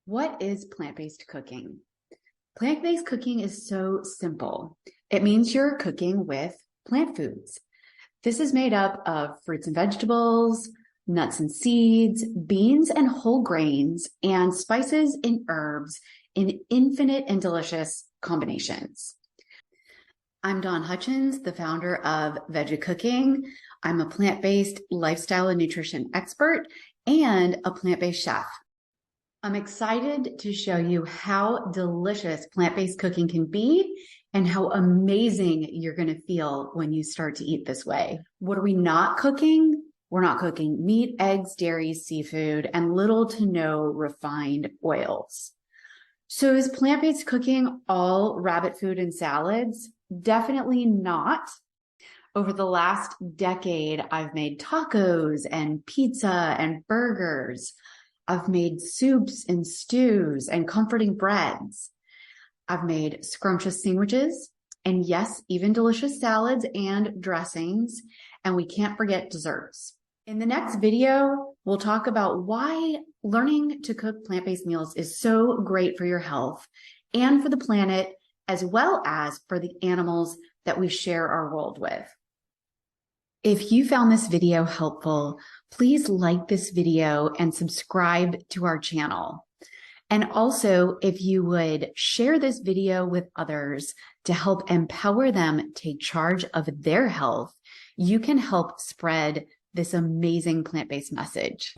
What is plant-based cooking? Plant-based cooking is so simple. It means you're cooking with plant foods. This is made up of fruits and vegetables, nuts and seeds, beans and whole grains, and spices and herbs in infinite and delicious combinations. I'm Dawn Hutchins, the founder of VegeCooking. I'm a plant-based lifestyle and nutrition expert and a plant-based chef. I'm excited to show you how delicious plant-based cooking can be and how amazing you're going to feel when you start to eat this way. What are we not cooking? We're not cooking meat, eggs, dairy, seafood, and little to no refined oils. So is plant-based cooking all rabbit food and salads? Definitely not. Over the last decade, I've made tacos and pizza and burgers. I've made soups and stews and comforting breads. I've made scrumptious sandwiches and yes, even delicious salads and dressings. And we can't forget desserts. In the next video, we'll talk about why learning to cook plant-based meals is so great for your health and for the planet, as well as for the animals that we share our world with. If you found this video helpful, please like this video and subscribe to our channel. And also, if you would share this video with others to help empower them take charge of their health, you can help spread this amazing plant-based message.